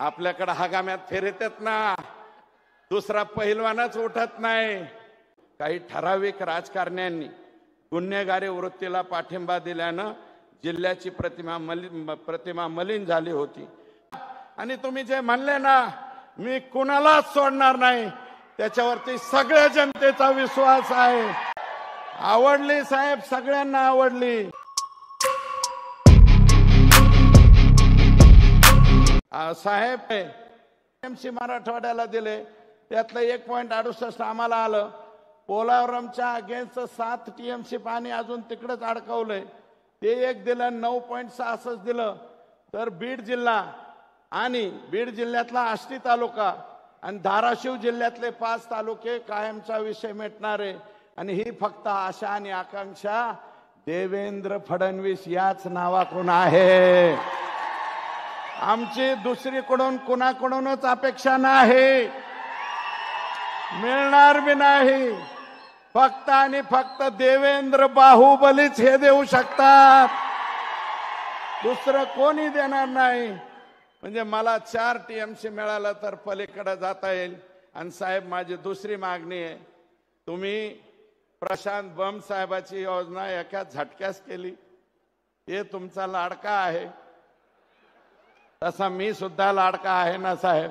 आपल्याकडे हगाम्यात फिरतात ना, दुसरा पहिलवानच उठत नाही. काही ठराविक राजकारण्यांनी गुन्हेगारी वृत्तीला पाठिंबा दिल्यानं जिल्ह्याची प्रतिमा मलिन झाली होती. आणि तुम्ही जे म्हणले ना, मी कुणालाच सोडणार नाही, त्याच्यावरती सगळ्या जनतेचा विश्वास आहे. आवडली साहेब, सगळ्यांना आवडली. साहेब टीएमसी मराठवाड्याला दिले, त्यातलं 1.68 आम्हाला आलं. पोलावरमच्या अगेन्स्ट 7 टीएमसी पाणी अजून तिकडेच अडकवलंय, ते एक दिलं. 9.66 दिलं. तर बीड जिल्हा आणि बीड जिल्ह्यातला आष्टी तालुका आणि धाराशिव जिल्ह्यातले 5 तालुके कायमचा विषय मिटणारे. आणि ही फक्त आशा आणि आकांक्षा देवेंद्र फडणवीस याच नावाकडून आहे. आमची दुसरीकडून कुणाकडूनच अपेक्षा नाही, मिळणार बी नाही. फक्त आणि फक्त देवेंद्र बाहुबलीच हे देऊ शकतात, दुसरं कोणी देणार नाही. म्हणजे मला 4 टीएमसी मिळालं तर पलीकडे जाता येईल. आणि साहेब, माझी दुसरी मागणी आहे, तुम्ही प्रशांत बम साहेबाची योजना एका झटक्यास केली, हे तुमचा लाडका आहे. तसा मी सुद्धा लाडका आहे ना साहेब,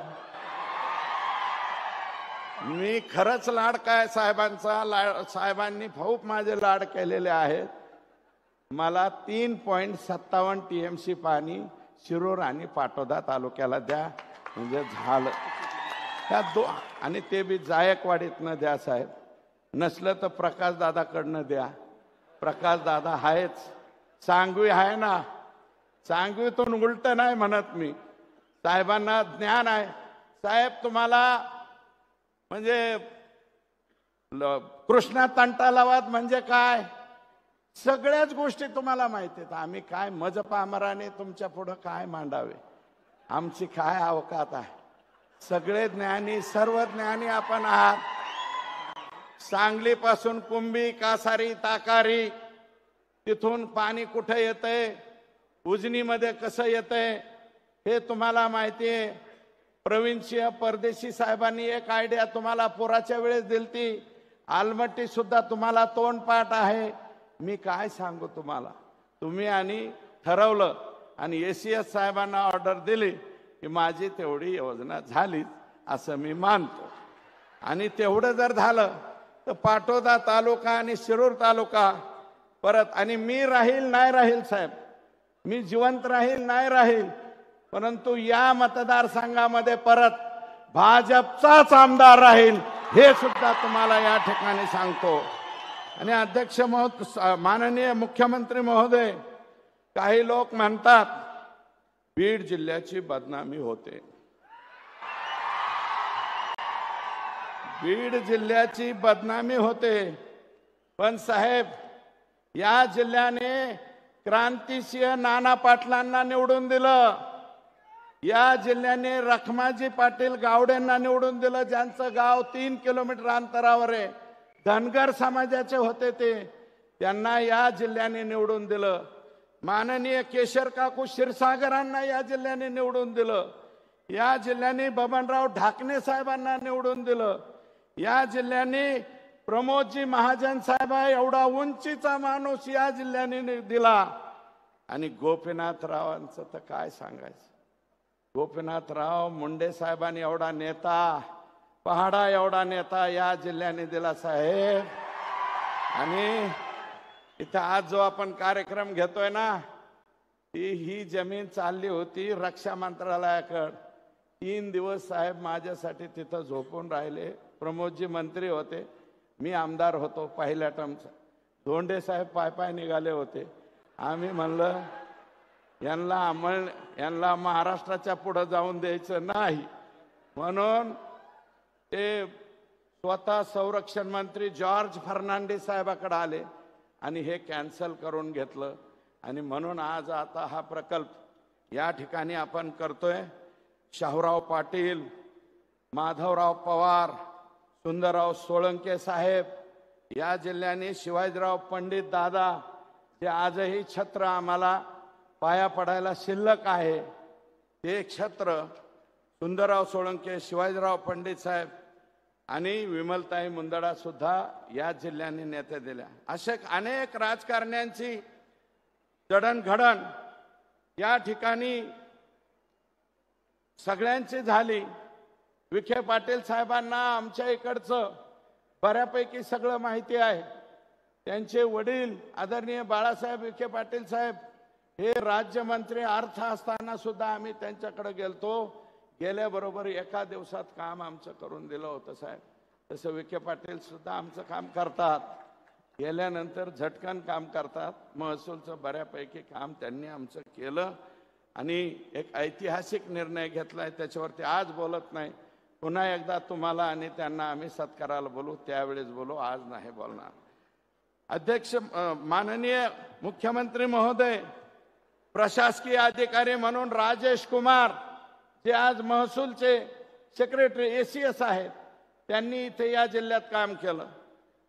मी खरंच लाडका आहे साहेबांचा. साहेबांनी खूप माझे लाड केलेले आहेत. मला 3.57 टीएमसी पाणी शिरूर आणि पाटोदा तालुक्याला द्या, म्हणजे झालं. त्या आणि ते बी जायकवाडीतनं द्या साहेब. नसलं तर प्रकाश दादाकडनं द्या. प्रकाश दादा आहेच, सांगवी आहे ना, सांगवीतून उलट नाही म्हणत मी. साहेबांना ज्ञान आहे. साहेब, तुम्हाला म्हणजे कृष्णा तंटालावाद म्हणजे काय, सगळ्याच गोष्टी तुम्हाला माहिती आहेत. आम्ही काय मजपामराने तुमच्या पुढं काय मांडावे, आमची काय अवकात आहे. सगळे ज्ञानी, सर्व ज्ञानी आपण आहात. सांगलीपासून कुंभी, कासारी, ताकारी, तिथून पाणी कुठे येतंय, उजनीमध्ये कसं येतंय, हे तुम्हाला माहिती आहे. प्रवीणसिंह परदेशी साहेबांनी एक आयडिया तुम्हाला पुराच्या वेळेस दिलती. आलमट्टी सुद्धा तुम्हाला तोंडपाठ आहे. मी काय सांगू तुम्हाला, तुम्ही आणि ठरवलं आणि एसीएस साहेबांना ऑर्डर दिली की माझी तेवढी योजना झाली असं मी मानतो. आणि तेवढं जर झालं तर पाटोदा तालुका आणि शिरूर तालुका परत, आणि मी राहील नाही राहील साहेब, मी जिवंत राहील नाही राहील, परंतु या मतदारसंघामध्ये परत भाजपचाच आमदार राहील, हे सुद्धा तुम्हाला या ठिकाणी सांगतो. आणि अध्यक्ष माननीय मुख्यमंत्री महोदय, काही लोक म्हणतात बीड जिल्ह्याची बदनामी होते. बीड जिल्ह्याची बदनामी होते, पण साहेब, या जिल्ह्याने क्रांतिसिंह नाना पाटलांना निवडून दिलं. या जिल्ह्याने रखमाजी पाटील गावडेंना निवडून दिलं, ज्यांचं गाव 3 किलोमीटर अंतरावर आहे. धनगर समाजाचे होते ते, त्यांना या जिल्ह्याने निवडून दिलं. माननीय केशर काकू क्षीरसागरांना या जिल्ह्याने निवडून दिलं. या जिल्ह्याने बबनराव ढाकणे साहेबांना निवडून दिलं. या जिल्ह्याने प्रमोदजी महाजन साहेब एवढा उंचीचा माणूस या जिल्ह्याने दिला. आणि गोपीनाथरावांचं तर काय सांगायचं. गोपीनाथराव मुंडे साहेबांनी एवढा नेता, पहाडा एवढा नेता या जिल्ह्याने दिला साहेब. आणि इथं आज जो आपण कार्यक्रम घेतोय ना, ही जमीन चालली होती रक्षा मंत्रालयाकडे. 3 दिवस साहेब माझ्यासाठी तिथं झोपून राहिले. प्रमोदजी मंत्री होते, मी आमदार होतो पहिल्या टर्मचा. धोंडे साहेब पाय निघाले होते. आम्ही म्हणलं यांना महाराष्ट्राच्या पुढे जाऊन द्यायचं नाही, म्हणून ते स्वतः संरक्षण मंत्री जॉर्ज फर्नांडिस साहेबाकडे आले आणि हे कॅन्सल करून घेतलं. आणि म्हणून आज आता हा प्रकल्प या ठिकाणी आपण करतोय. शाहूराव पाटील, माधवराव पवार, सुंदरराव सोळंके साहेब, या जिल्ह्याने शिवाजीराव पंडित दादा, जे आजही छत्र आम्हाला पाया पडायला शिल्लक आहे, ते छत्र सुंदरराव सोळंके, शिवाजीराव पंडित साहेब आणि विमलताई मुंदडा सुद्धा या जिल्ह्यांनी नेते दिल्या. असे अनेक राजकारण्यांची जडणघडण या ठिकाणी सगळ्यांची झाली. विखे पाटील साहेबांना आमच्या इकडचं बऱ्यापैकी सगळं माहिती आहे. त्यांचे वडील आदरणीय बाळासाहेब विखे पाटील साहेब हे राज्यमंत्री अर्थ असताना सुद्धा आम्ही त्यांच्याकडे गेलतो. गेल्याबरोबर एका दिवसात काम आमचं करून दिलं होतं साहेब. तसं विखे पाटील सुद्धा आमचं काम करतात, गेल्यानंतर झटकन काम करतात. महसूलचं बऱ्यापैकी काम त्यांनी आमचं केलं आणि एक ऐतिहासिक निर्णय घेतलाय, त्याच्यावरती आज बोलत नाही. पुन्हा एकदा तुम्हाला आणि त्यांना आम्ही सत्काराला बोलू, त्यावेळेस बोलू, आज नाही बोलणार. अध्यक्ष, माननीय मुख्यमंत्री महोदय, प्रशासकीय अधिकारी म्हणून राजेश कुमार जे आज महसूलचे सेक्रेटरी एसीएस आहेत, त्यांनी इथे या जिल्ह्यात काम केलं.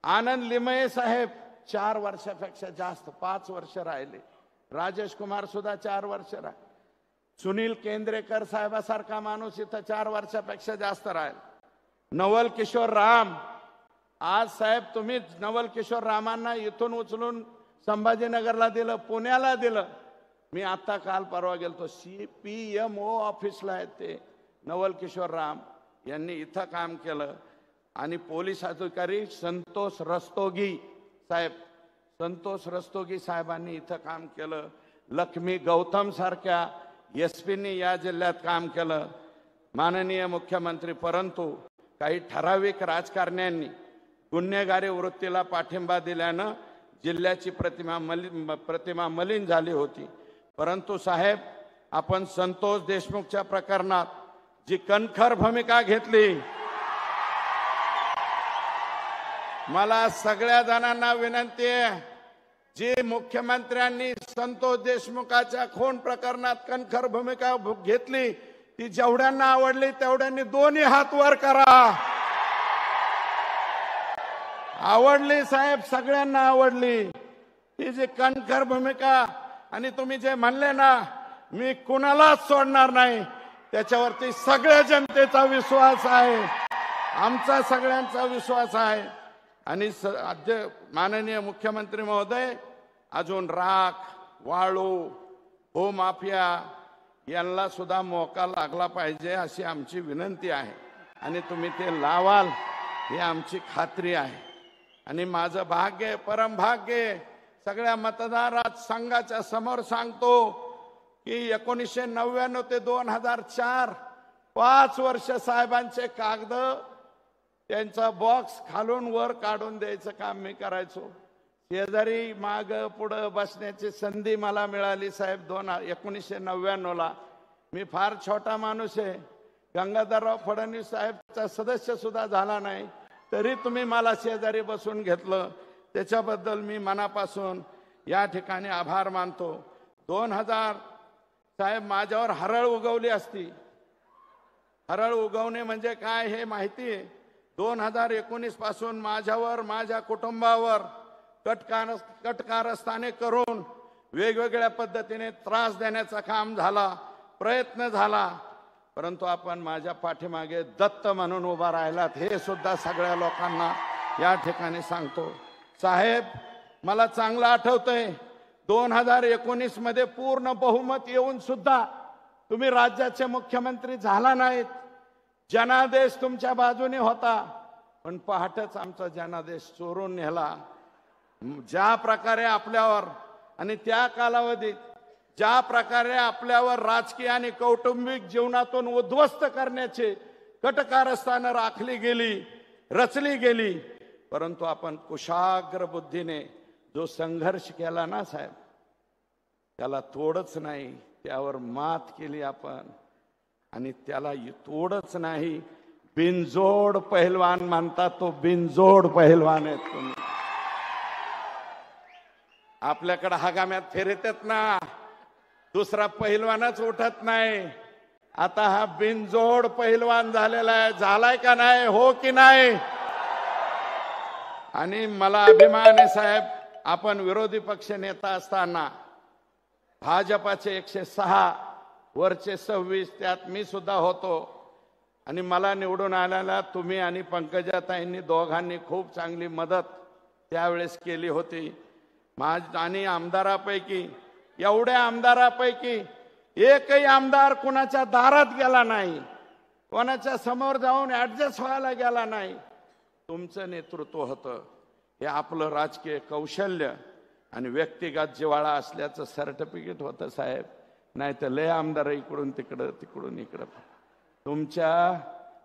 आनंद लिमये साहेब 4 वर्षापेक्षा जास्त 5 वर्ष राहिले. राजेश कुमार सुद्धा 4 वर्ष राहिले. सुनील केंद्रेकर साहेबासारखा माणूस इथं 4 वर्षापेक्षा जास्त राहील. नवल किशोर राम, आज साहेब तुम्ही नवल किशोर रामांना इथून उचलून संभाजीनगरला दिलं, पुण्याला दिलं. मी आता काल परवा गेलतो, CPMO ऑफिसला आहेत ते नवल किशोर राम यांनी इथं काम केलं. आणि पोलीस अधिकारी संतोष रस्तोगी साहेब, संतोष रस्तोगी साहेबांनी इथं काम केलं. लक्ष्मी गौतम सारख्या एसपींनी या जिल्ह्यात काम केलं. माननीय मुख्यमंत्री, परंतु काही ठराविक राजकारण्यांनी गुन्हेगारी वृत्तीला पाठिंबा दिल्यानं जिल्ह्याची प्रतिमा मलिन झाली होती. परंतु साहेब, आपण संतोष देशमुखच्या प्रकरणात जी कणखर भूमिका घेतली, मला सगळ्या जणांना विनंती आहे, जी मुख्यमंत्र्यांनी संतोष देशमुखाच्या खून प्रकरणात कणखर भूमिका घेतली, ती जेवढ्यांना आवडली तेवढ्यांनी दोन्ही हात वर करा. आवडली साहेब, सगळ्यांना आवडली ही जी कणखर भूमिका. आणि तुम्ही जे म्हणले ना, मी कुणालाच सोडणार नाही, त्याच्यावरती सगळ्या जनतेचा विश्वास आहे, आमचा सगळ्यांचा विश्वास आहे. आणि माननीय मुख्यमंत्री महोदय, अजून राख, वाळू, भूमाफिया यांना सुद्धा मोका लागला पाहिजे अशी आमची विनंती आहे. आणि तुम्ही ते लावाल ही आमची खात्री आहे. आणि माझं भाग्य, परम भाग्य, सगळ्या मतदारात संघाच्या समोर सांगतो की 1999 ते 2004 5 वर्ष साहेबांचे कागद, त्यांचा बॉक्स खालून वर काढून द्यायचं काम मी करायचो. शेजारी माग पुढं बसण्याची संधी मला मिळाली साहेब 1999ला. मी फार छोटा माणूस आहे, गंगाधरराव फडणवीस साहेबचा सदस्य सुद्धा झाला नाही, तरी तुम्ही मला शेजारी बसून घेतलं, त्याच्याबद्दल मी मनापासून या ठिकाणी आभार मानतो. 2000 साहेब माझ्यावर हरळ उगवली असती. हरळ उगवणे म्हणजे काय हे माहिती आहे. 2019 पासून माझ्यावर, माझ्या कुटुंबावर कटकारस्थाने करून वेगवेगळ्या पद्धतीने त्रास देण्याचा काम झाला, प्रयत्न झाला. परंतु आपण माझ्या पाठीमागे दत्त म्हणून उभा राहिलात, हे सुद्धा सगळ्या लोकांना या ठिकाणी सांगतो. साहेब, मला चांगलं आठवतंय 2019 मध्ये पूर्ण बहुमत येऊन सुद्धा तुम्ही राज्याचे मुख्यमंत्री झाला नाहीत. जनादेश तुमच्या बाजूने होता, पण पहाटच आमचा जनादेश चोरून नेला. ज्या प्रकारे आपल्यावर आणि त्या कालावधीत ज्या प्रकारे आपल्यावर राजकीय आणि कौटुंबिक जीवनातून उद्ध्वस्त करण्याचे कटकारस्थानं राखली गेली, रचली गेली, परंतु आपण कुशाग्र बुद्धीने जो संघर्ष केला ना साहेब, त्याला तोडच नाही, त्यावर मात केली आपण. आणि त्याला तोडच नाही, बिनजोड पहिलवान म्हणतात, तो बिनजोड पहिलवान आहे तुम्ही. आपल्याकडे हगाम्यात फिरतात ना, दुसरा पहिलवानच उठत नाही. आता हा बिनजोड पहिलवान झालेला आहे, झालाय का नाही, हो की नाही? आणि मला अभिमान आहे साहेब, आपण विरोधी पक्ष नेता असताना भाजपाचे 106 वरचे 26, त्यात मी सुद्धा होतो. आणि मला निवडून आल्याला तुम्ही आणि पंकजाताईंनी दोघांनी खूप चांगली मदत त्यावेळेस केली होती. आणि आमदारापैकी एवढ्या आमदारापैकी एकही आमदार कोणाच्या दारात गेला नाही, कोणाच्या समोर जाऊन ऍडजस्ट व्हायला गेला नाही. तुमचं नेतृत्व होतं. हे आपलं राजकीय कौशल्य आणि व्यक्तिगत जिव्हाळा असल्याचं सर्टिफिकेट होतं साहेब. नाही तर लय आमदार इकडून तिकडं तिकडून इकडं. तुमच्या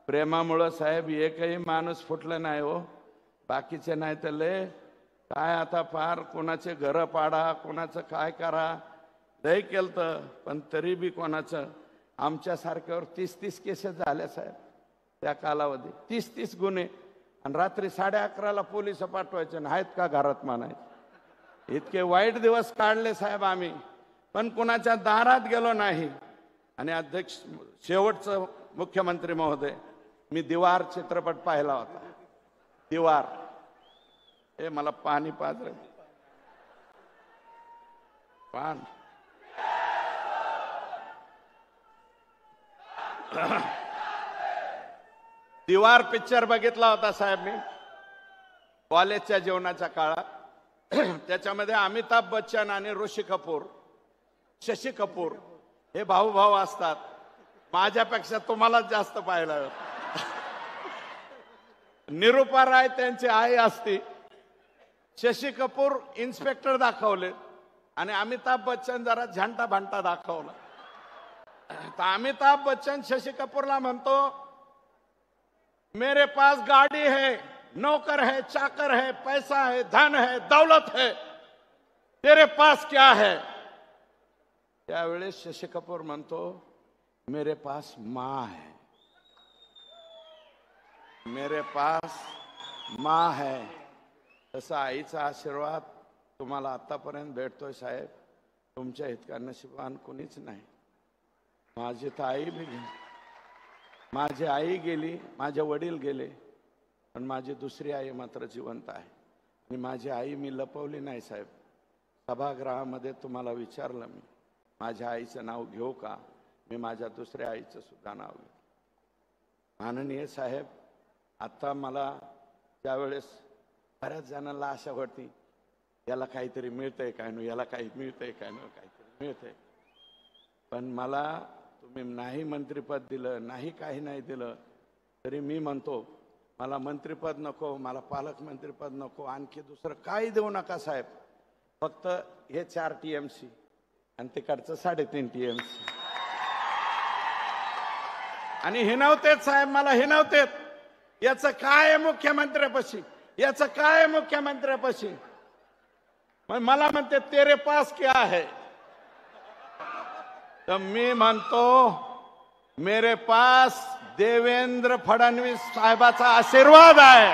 प्रेमामुळं साहेब एकही माणूस फुटला नाही हो. बाकीचे नाही तर लय काय आता फार कोणाचे घरं पाडा, कोणाचं काय करा, लय केलं. पण तरी बी कोणाचं आमच्यासारख्यावर 30-30 केसेस झाल्या साहेब त्या कालावधी. 30-30 गुन्हे. आणि रात्री 11:30ला पोलिस पाठवायचे आहेत का घरात म्हणायचे. इतके वाईट दिवस काढले साहेब आम्ही, पण कुणाच्या दारात गेलो नाही. आणि अध्यक्ष शेवटचं मुख्यमंत्री महोदय, मी दीवार चित्रपट पाहिला होता. दीवार हे मला पाणी पाजर पान दीवार पिक्चर बघितला होता साहेब मी कॉलेजच्या जीवनाच्या काळात. त्याच्यामध्ये अमिताभ बच्चन आणि ऋषी कपूर, शशी कपूर हे भाऊ भाऊ असतात. माझ्यापेक्षा तुम्हाला जास्त पाहिलं. निरूपा राय त्यांची आई असती. शशी कपूर इन्स्पेक्टर दाखवले आणि अमिताभ बच्चन जरा झंटा भांटा दाखवला. तर अमिताभ बच्चन शशी कपूरला म्हणतो, मेरे पास गाड़ी है, नौकर है, चाकर है, पैसा है, धन है, दौलत है, तेरे पास क्या है. त्यावेळेस शशी कपूर म्हणतो, मेरे पास माँ है, मेरे पास माँ है. तसा आईचा आशीर्वाद तुम्हाला आतापर्यंत भेटतोय साहेब. तुमच्या इतका नशिबान कोणीच नाही. माझी तर आई बी गेली, माझी आई गेली, माझे वडील गेले, पण माझी दुसरी आई मात्र जिवंत आहे. आणि माझी आई मी लपवली नाही साहेब. सभागृहामध्ये तुम्हाला विचारलं मी, माझ्या आईचं नाव घेऊ का. मी माझ्या दुसऱ्या आईचं सुद्धा नाव घेऊ. माननीय साहेब, आता मला त्यावेळेस बऱ्याच जणांना आशा होती, याला काहीतरी मिळतंय काय नो, याला काही मिळतंय काय नो, काहीतरी मिळतंय. पण मला तुम्ही नाही मंत्रिपद दिलं, नाही काही नाही दिलं, तरी मी म्हणतो मला मंत्रिपद नको, मला पालकमंत्रीपद नको, आणखी दुसरं काही देऊ नका साहेब. फक्त हे 4 TMC आणि तिकडचं 3.5 TMC. आणि हिनवतेत साहेब, मला हिनवतेत. याचं काय मुख्यमंत्र्यापाशी, याचं काय मुख्यमंत्र्यापाशी. मला म्हणते तेरे पास क्या है. तर मी म्हणतो मेरे पास देवेंद्र फडणवीस साहेबाचा आशीर्वाद आहे.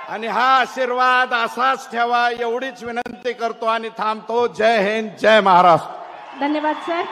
आणि हा आशीर्वाद असाच ठेवा एवढीच विनंती करतो आणि थांबतो. जय हिंद, जय महाराष्ट्र. धन्यवाद सर.